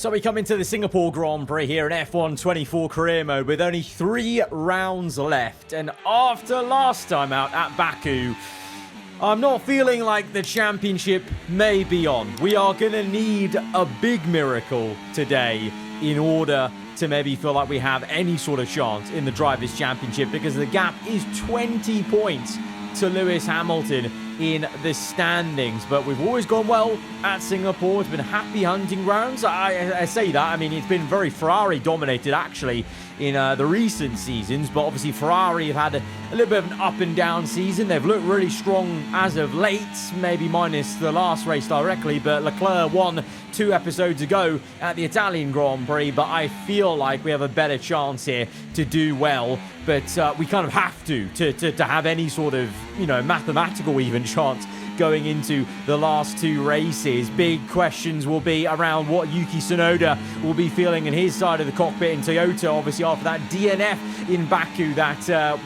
So we come into the Singapore Grand Prix here in F1 24 career mode with only 3 rounds left. And after last time out at Baku, I'm not feeling like the championship may be on. We are going to need a big miracle today in order to maybe feel like we have any sort of chance in the Drivers' Championship, because the gap is 20 points to Lewis Hamilton in the standings. But we've always gone well at Singapore. It's been happy hunting grounds. I say that, I mean, it's been very Ferrari dominated actually in the recent seasons, but obviously Ferrari have had a little bit of an up and down season. They've looked really strong as of late, maybe minus the last race directly, but Leclerc won 2 episodes ago at the Italian Grand Prix. But I feel like we have a better chance here to do well, but we kind of have to have any sort of, you know, mathematical even chance going into the last 2 races. Big questions will be around what Yuki Tsunoda will be feeling in his side of the cockpit in Toyota, obviously after that DNF in Baku. That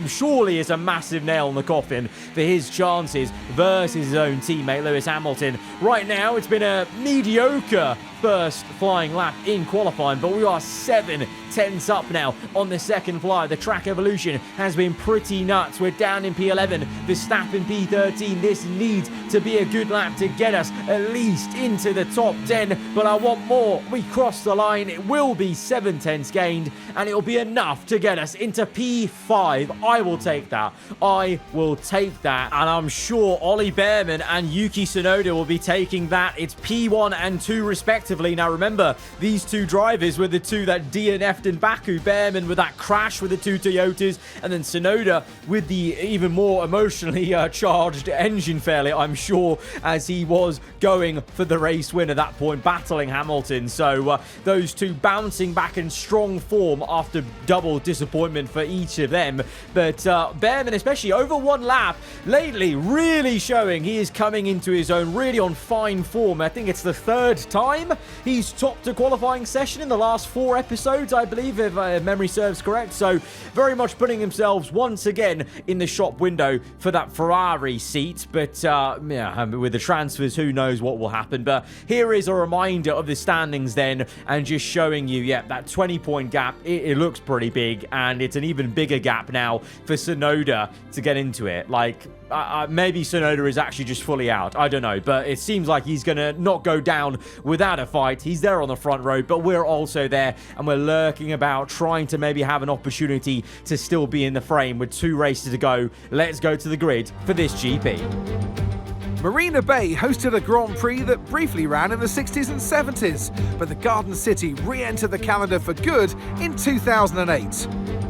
surely is a massive nail in the coffin for his chances versus his own teammate Lewis Hamilton. Right now, it's been a mediocre first flying lap in qualifying, but we are 7/10 up now on the second fly. The track evolution has been pretty nuts. We're down in P11, Verstappen P13. This needs to be a good lap to get us at least into the top 10, but I want more. We cross the line. It will be 7/10 gained, and it will be enough to get us into P5. I will take that. I will take that, and I'm sure Ollie Behrman and Yuki Tsunoda will be taking that. It's P1 and 2 respectively. Now remember, these 2 drivers were the 2 that DNF'd in Baku. Behrman with that crash with the 2 Toyotas, and then Tsunoda with the even more emotionally charged engine failure, I'm sure, as he was going for the race win at that point, battling Hamilton. So those 2 bouncing back in strong form after double disappointment for each of them. But Behrman, especially over 1 lap lately, really showing he is coming into his own, really on fine form. I think it's the 3rd time he's topped a qualifying session in the last 4 episodes, I believe, if memory serves correct. So very much putting themselves once again in the shop window for that Ferrari seat. But yeah, with the transfers, who knows what will happen. But here is a reminder of the standings then, and just showing you, yeah, that 20-point gap, it looks pretty big, and it's an even bigger gap now for Tsunoda to get into it. Like, maybe Tsunoda is actually just fully out. I don't know, but it seems like he's going to not go down without a fight. He's there on the front row, but we're also there, and we're lurking about, trying to maybe have an opportunity to still be in the frame with 2 races to go. Let's go to the grid for this GP. Marina Bay hosted a Grand Prix that briefly ran in the 60s and 70s, but the Garden City re-entered the calendar for good in 2008.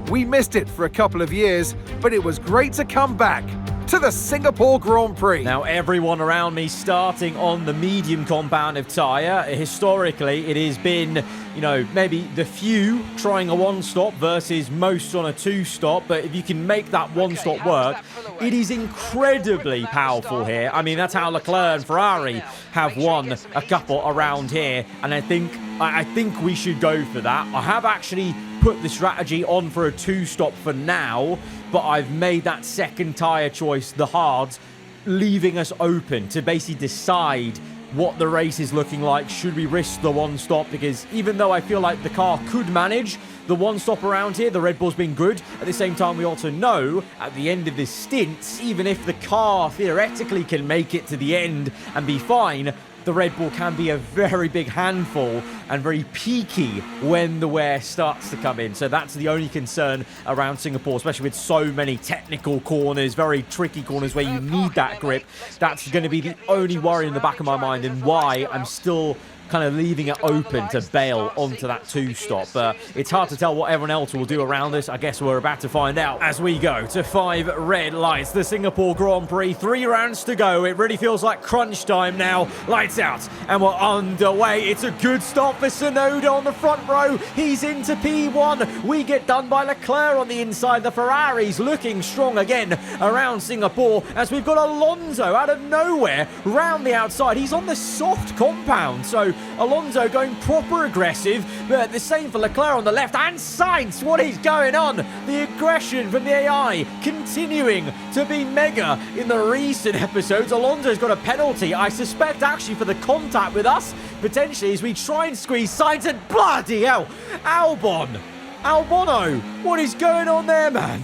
We missed it for a couple of years, but it was great to come back to the Singapore Grand Prix. Now, everyone around me starting on the medium compound of Tyre. Historically, it has been, you know, maybe the few trying a 1-stop versus most on a 2-stop. But if you can make that 1-stop work, it is incredibly powerful here. I mean, that's how Leclerc and Ferrari have won a couple around here. And I think we should go for that. I have actually put the strategy on for a 2-stop for now, but I've made that second tyre choice the hards, leaving us open to basically decide what the race is looking like. Should we risk the 1-stop? Because even though I feel like the car could manage the 1-stop around here, the Red Bull's been good. At the same time, we also know at the end of this stint, even if the car theoretically can make it to the end and be fine, the Red Bull can be a very big handful and very peaky when the wear starts to come in. So that's the only concern around Singapore, especially with so many technical corners, very tricky corners where you need that grip. That's going to be the only worry in the back of my mind, and why I'm still kind of leaving it open to bail onto that 2-stop. But it's hard to tell what everyone else will do around us. I guess we're about to find out as we go to 5 red lights. The Singapore Grand Prix, 3 rounds to go. It really feels like crunch time now. Lights out, and we're underway. It's a good stop for Tsunoda on the front row. He's into P1. We get done by Leclerc on the inside. The Ferraris looking strong again around Singapore, as we've got Alonso out of nowhere round the outside. He's on the soft compound, so Alonso going proper aggressive, but the same for Leclerc on the left, and Sainz, what is going on? The aggression from the AI continuing to be mega in the recent episodes. Alonso's got a penalty, I suspect, actually, for the contact with us, potentially, as we try and squeeze Sainz, and bloody hell, Albono, what is going on there, man?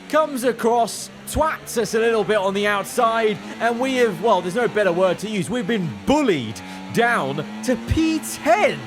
Comes across, twats us a little bit on the outside, and we have, well, there's no better word to use, we've been bullied down to P10.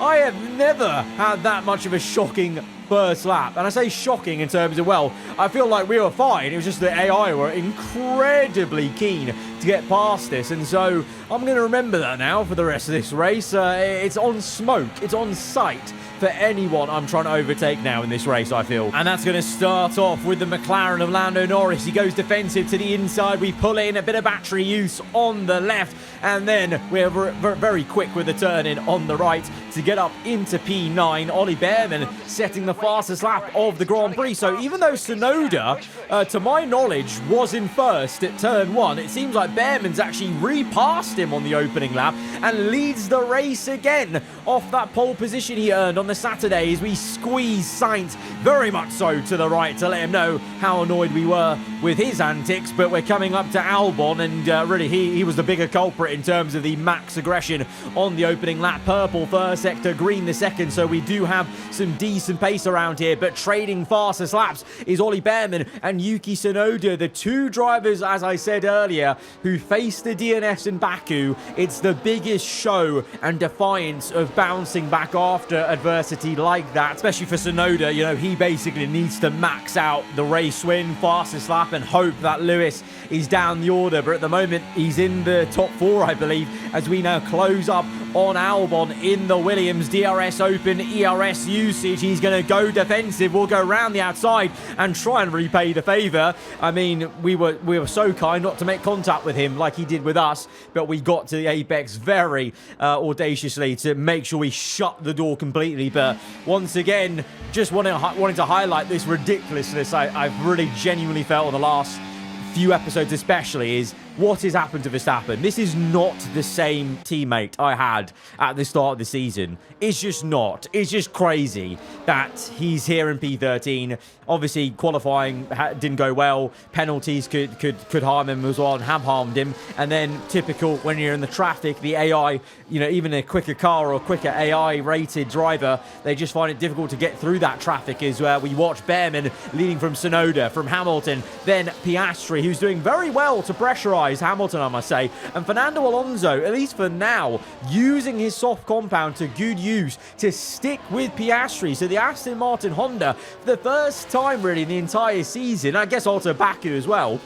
I have never had that much of a shocking first lap. And I say shocking in terms of, well, I feel like we were fine. It was just the AI were incredibly keen to get past this. And so I'm going to remember that now for the rest of this race. It's on smoke. It's on sight for anyone I'm trying to overtake now in this race, I feel. And that's going to start off with the McLaren of Lando Norris. He goes defensive to the inside. We pull in a bit of battery use on the left. And then we're very quick with the turn in on the right to get up into P9. Ollie Behrman setting the fastest lap of the Grand Prix. So even though Tsunoda, to my knowledge, was in first at turn 1, it seems like Behrman's actually repassed him on the opening lap and leads the race again off that pole position he earned on the Saturday as we squeeze Sainz very much so to the right to let him know how annoyed we were with his antics. But we're coming up to Albon, and really he was the bigger culprit in terms of the max aggression on the opening lap. Purple first sector, green the second, so we do have some decent pace around here. But trading fastest laps is Ollie Behrman and Yuki Tsunoda, the two drivers, as I said earlier, who faced the DNFs in Baku. It's the biggest show and defiance of bouncing back after adversity like that, especially for Tsunoda. You know, he basically needs to max out the race win, fastest lap, and hope that Lewis is down the order. But at the moment, he's in the top 4, I believe, as we now close up on Albon in the Williams. DRS open, ERS usage. He's going to go defensive. We'll go around the outside and try and repay the favour. I mean, we were so kind not to make contact with him like he did with us, but we got to the apex very audaciously to make sure we shut the door completely. But once again, just wanting to highlight this ridiculousness I've really genuinely felt in the last few episodes especially, is what has happened to Verstappen. This is not the same teammate I had at the start of the season. It's just not. It's just crazy that he's here in P13. Obviously, qualifying didn't go well. Penalties could harm him as well and have harmed him. And then typical when you're in the traffic, the AI, you know, even a quicker car or a quicker AI-rated driver, they just find it difficult to get through that traffic. As we watch Behrman leading from Tsunoda, from Hamilton, then Piastri, who's doing very well to pressurize Hamilton, I must say, and Fernando Alonso, at least for now, using his soft compound to good use to stick with Piastri. So the Aston Martin Honda, for the first time really in the entire season, I guess also Baku as well,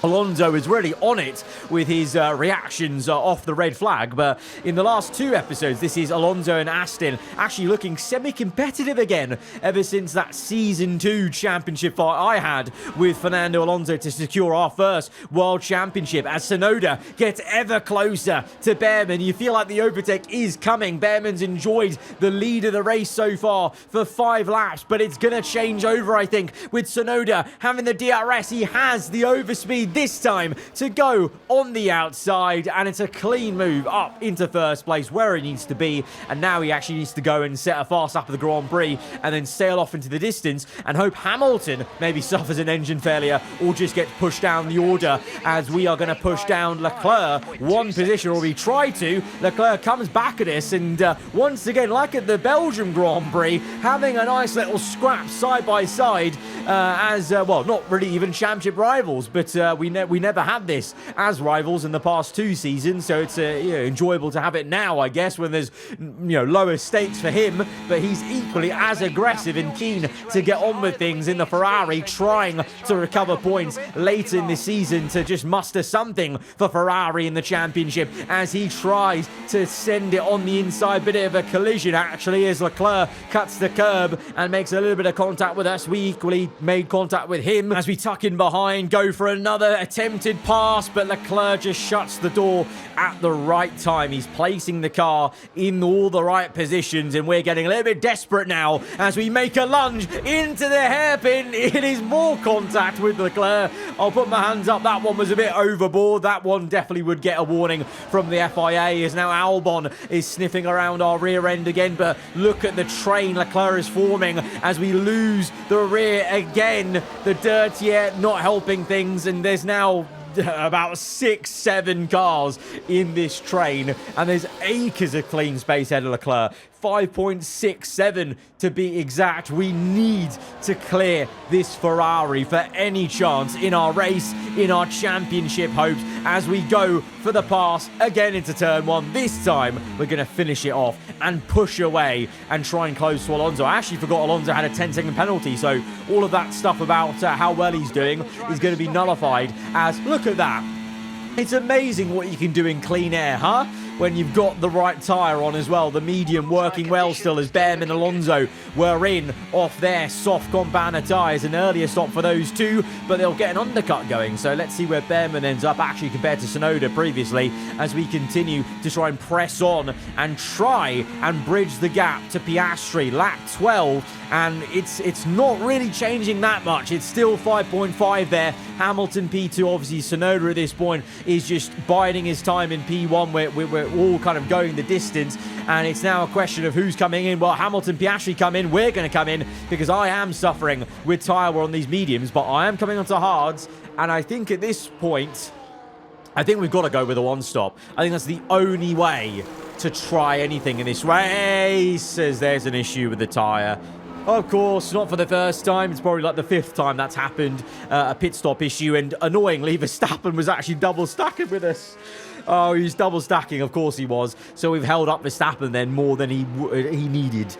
Alonso is really on it with his reactions off the red flag. But in the last 2 episodes, this is Alonso and Aston actually looking semi-competitive again ever since that Season 2 championship fight I had with Fernando Alonso to secure our first World Championship. As Tsunoda gets ever closer to Behrman, you feel like the overtake is coming. Behrman's enjoyed the lead of the race so far for 5 laps, but it's going to change over, I think, with Tsunoda having the DRS. He has the overspeed this time to go on the outside, and it's a clean move up into first place where he needs to be. And now he actually needs to go and set a fast lap of the Grand Prix and then sail off into the distance and hope Hamilton maybe suffers an engine failure or just gets pushed down the order, as we are going to push down Leclerc one position, or we try to. Leclerc comes back at us, and once again, like at the Belgium Grand Prix, having a nice little scrap side by side well, not really even championship rivals, but we never had this as rivals in the past 2 seasons, so it's enjoyable to have it now, I guess, when there's lower stakes for him. But he's equally as aggressive and keen to get on with things in the Ferrari, trying to recover points later in the season to just muster something for Ferrari in the championship, as he tries to send it on the inside. Bit of a collision actually as Leclerc cuts the curb and makes a little bit of contact with us. We equally made contact with him as we tuck in behind, go for another attempted pass, but Leclerc just shuts the door at the right time. He's placing the car in all the right positions, and we're getting a little bit desperate now as we make a lunge into the hairpin. It is more contact with Leclerc. I'll put my hands up. That one was a bit overboard. That one definitely would get a warning from the FIA, as now Albon is sniffing around our rear end again. But look at the train Leclerc is forming as we lose the rear again, the dirt here not helping things, and there's now about 6-7 cars in this train, and there's acres of clean space ahead of Leclerc. 5.67 to be exact. We need to clear this Ferrari for any chance in our race, in our championship hopes, as we go for the pass again into turn 1. This time, we're going to finish it off and push away and try and close to Alonso. I actually forgot Alonso had a 10-second penalty, so all of that stuff about how well he's doing is going to be nullified, as look at that. It's amazing what you can do in clean air, huh? When you've got the right tyre on as well. The medium working well still, as Behrman and Alonso were in off their soft compounder tyres. An earlier stop for those two, but they'll get an undercut going. So let's see where Behrman ends up actually compared to Tsunoda previously, as we continue to try and press on and try and bridge the gap to Piastri. Lap 12, and it's not really changing that much. It's still 5.5 there. Hamilton P2, obviously Tsunoda at this point is just biding his time in P1. We're all kind of going the distance, and it's now a question of who's coming in. Well, Hamilton, Piastri come in. We're going to come in because I am suffering with tyre wear on these mediums, but I am coming onto hards, and I think at this point, I think we've got to go with a one-stop. I think that's the only way to try anything in this race, as there's an issue with the tyre. Of course, not for the first time. It's probably like the 5th time that's happened. A pit stop issue, and annoyingly, Verstappen was actually double stacking with us. Oh, he's double stacking. Of course he was. So we've held up Verstappen then more than he needed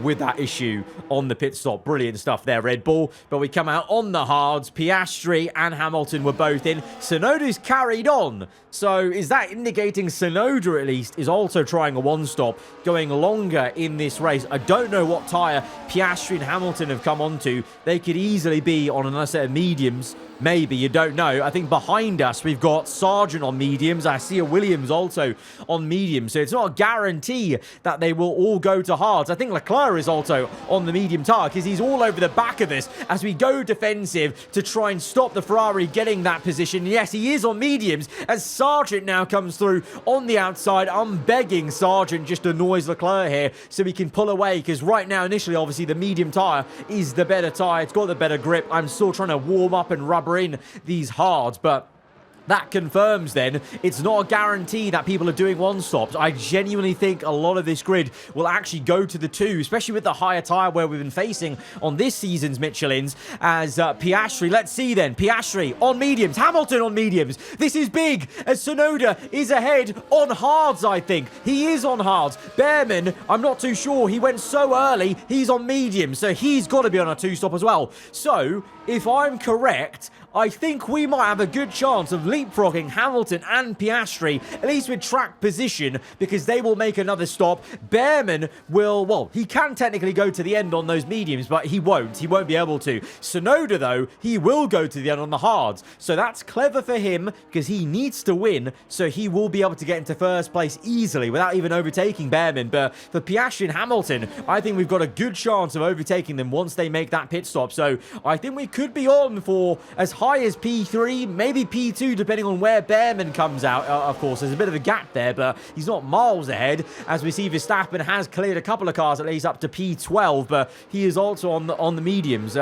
with that issue on the pit stop. Brilliant stuff there, Red Bull. But we come out on the hards. Piastri and Hamilton were both in. Tsunoda's carried on. So is that indicating Tsunoda at least is also trying a one-stop, going longer in this race? I don't know what tyre Piastri and Hamilton have come onto. They could easily be on another set of mediums. Maybe, you don't know. I think behind us, we've got Sargent on mediums. I see a Williams also on mediums. So it's not a guarantee that they will all go to hards. I think Leclerc is also on the medium tyre because he's all over the back of us as we go defensive to try and stop the Ferrari getting that position. Yes, he is on mediums as Sargent now comes through on the outside. I'm begging Sargent just annoys Leclerc here so he can pull away, because right now, initially, obviously, the medium tyre is the better tyre. It's got the better grip. I'm still trying to warm up and rubber in these hards, but that confirms then it's not a guarantee that people are doing one-stops. I genuinely think a lot of this grid will actually go to the 2, especially with the higher tyre where we've been facing on this season's Michelin's, as Piastri. Let's see then. Piastri on mediums. Hamilton on mediums. This is big as Tsunoda is ahead on hards, I think. He is on hards. Behrman, I'm not too sure. He went so early. He's on mediums, so he's got to be on a 2-stop as well. So, if I'm correct, I think we might have a good chance of leapfrogging Hamilton and Piastri, at least with track position, because they will make another stop. Behrman will, well, he can technically go to the end on those mediums, but he won't. He won't be able to. Tsunoda, though, he will go to the end on the hards. So that's clever for him, because he needs to win, so he will be able to get into first place easily without even overtaking Behrman. But for Piastri and Hamilton, I think we've got a good chance of overtaking them once they make that pit stop. So I think we could be on for as high as P3, maybe P2, depending on where Behrman comes out. Of course, there's a bit of a gap there, but he's not miles ahead, as we see Verstappen has cleared a couple of cars, at least up to P12, but he is also on the mediums.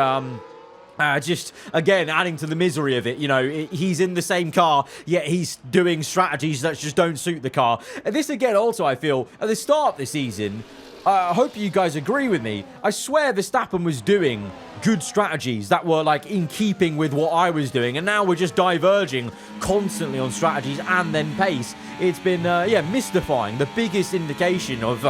Just, again, adding to the misery of it. You know, he's in the same car, yet he's doing strategies that just don't suit the car. And this, again, also, I feel, at the start of the season, I hope you guys agree with me. I swear Verstappen was doing good strategies that were like in keeping with what I was doing, and now we're just diverging constantly on strategies and then pace. It's been mystifying. The biggest indication of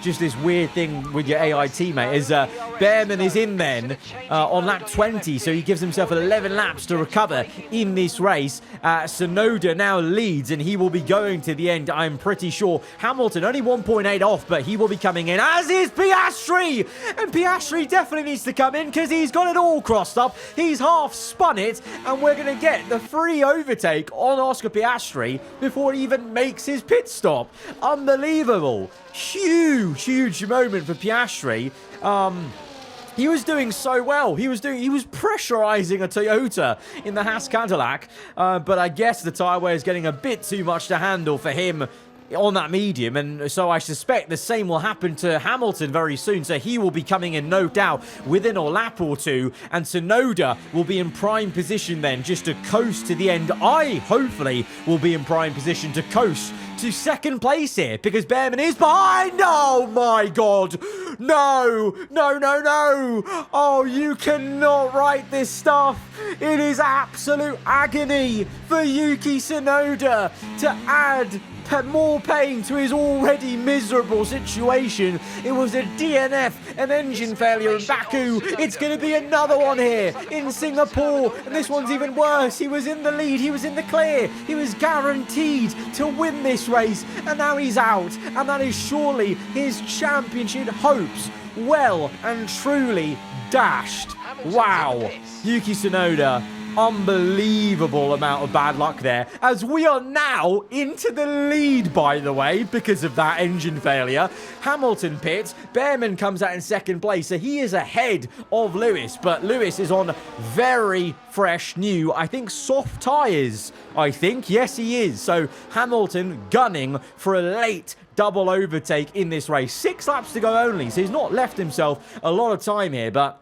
just this weird thing with your AI teammate is Behrman is in then on lap 20, so he gives himself 11 laps to recover in this race. Tsunoda now leads, and he will be going to the end, I'm pretty sure. Hamilton only 1.8 off, but he will be coming in, as is Piastri, and Piastri definitely needs to come in because he's got it all crossed up. He's half spun it, and we're going to get the free overtake on Oscar Piastri before he even makes his pit stop. Unbelievable. Huge moment for Piastri. He was doing so well. He was pressurizing a Toyota in the Haas Cadillac, but I guess the tyre wear is getting a bit too much to handle for him. on that medium, and so I suspect the same will happen to Hamilton very soon. So he will be coming in, no doubt, within a lap or two, and Tsunoda will be in prime position then just to coast to the end. I, hopefully, will be in prime position to coast to second place here, because Behrman is behind. Oh my god, no, no, no, no. Oh, you cannot write this stuff. It is absolute agony for Yuki Tsunoda to add more pain to his already miserable situation. It was a DNF, an engine failure in Baku. It's going to be another one here in Singapore, and this one's even worse. He was in the lead, he was in the clear, he was guaranteed to win this race, and now he's out, and that is surely his championship hopes well and truly dashed. Wow, Yuki Tsunoda, unbelievable amount of bad luck there, as we are now into the lead, by the way, because of that engine failure. Hamilton pits, Behrman comes out in second place, so he is ahead of Lewis, but Lewis is on very fresh new, I think, soft tyres, yes he is. So Hamilton gunning for a late double overtake in this race. 6 laps to go only, so he's not left himself a lot of time here, but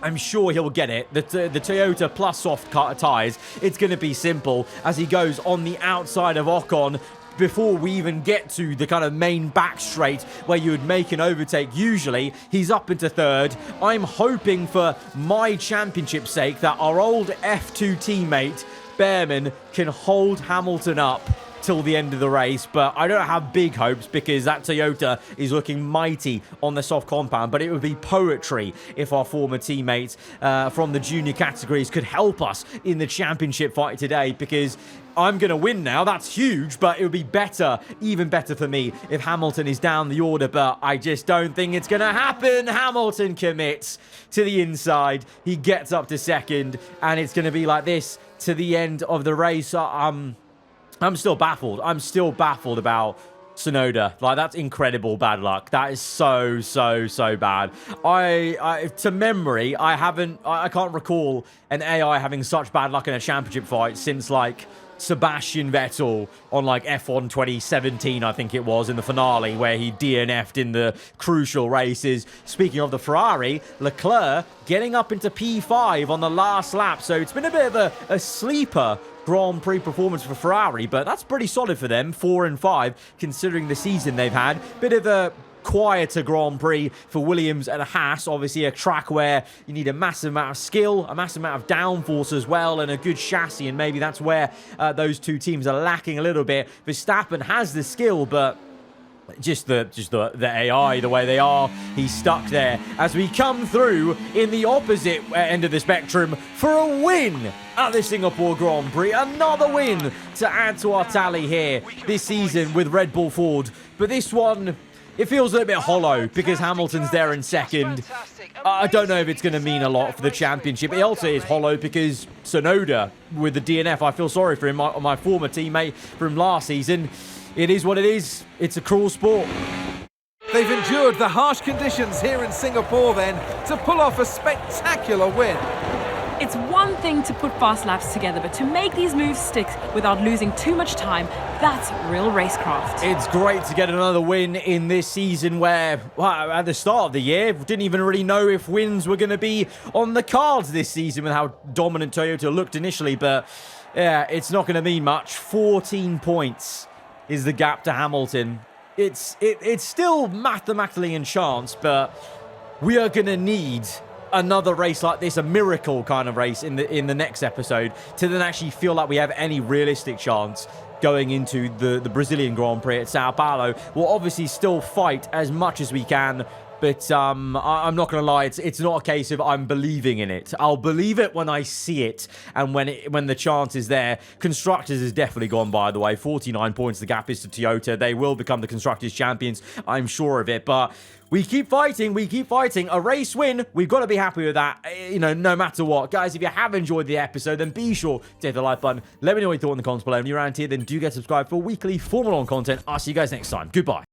I'm sure he'll get it. The Toyota plus soft tyres, it's going to be simple as he goes on the outside of Ocon before we even get to the kind of main back straight where you would make an overtake. Usually, he's up into third. I'm hoping for my championship's sake that our old F2 teammate, Behrman, can hold Hamilton up till the end of the race, but I don't have big hopes because that Toyota is looking mighty on the soft compound. But it would be poetry if our former teammates from the junior categories could help us in the championship fight today, because I'm going to win now. That's huge, but it would be better, even better for me, if Hamilton is down the order, but I just don't think it's going to happen. Hamilton commits to the inside. He gets up to second, and it's going to be like this to the end of the race. I'm still baffled. I'm still baffled about Tsunoda. Like, that's incredible bad luck. That is so, so, so bad. To memory, I can't recall an AI having such bad luck in a championship fight since, like, Sebastian Vettel on, like, F1 2017, I think it was, in the finale, where he DNF'd in the crucial races. Speaking of the Ferrari, Leclerc getting up into P5 on the last lap. So it's been a bit of a sleeper Grand Prix performance for Ferrari, but that's pretty solid for them, 4 and 5, considering the season they've had. Bit of a quieter Grand Prix for Williams and Haas. Obviously a track where you need a massive amount of skill, a massive amount of downforce as well, and a good chassis, and maybe that's where those two teams are lacking a little bit. Verstappen has the skill, but just the AI, the way they are, he's stuck there. As we come through in the opposite end of the spectrum for a win at the Singapore Grand Prix. Another win to add to our tally here this season with Red Bull Ford. But this one, it feels a little bit hollow because Hamilton's there in second. I don't know if it's going to mean a lot for the championship. It also is hollow because Tsunoda with the DNF, I feel sorry for him, my former teammate from last season. It is what it is. It's a cruel sport. They've endured the harsh conditions here in Singapore then to pull off a spectacular win. It's one thing to put fast laps together, but to make these moves stick without losing too much time, that's real racecraft. It's great to get another win in this season where, well, at the start of the year, didn't even really know if wins were going to be on the cards this season with how dominant Toyota looked initially, but yeah, it's not going to mean much. 14 points is the gap to Hamilton. It's still mathematically in chance, but we are going to need another race like this, a miracle kind of race in the next episode, to then actually feel like we have any realistic chance going into the Brazilian Grand Prix at Sao Paulo. We'll obviously still fight as much as we can, but I'm not going to lie, it's not a case of I'm believing in it. I'll believe it when I see it and when the chance is there. Constructors has definitely gone, by the way. 49 points the gap is to Toyota. They will become the Constructors champions, I'm sure of it, but we keep fighting. We keep fighting. A race win. We've got to be happy with that, you know, no matter what. Guys, if you have enjoyed the episode, then be sure to hit the like button. Let me know what you thought in the comments below. And if you're around here, then do get subscribed for weekly Formula 1 content. I'll see you guys next time. Goodbye.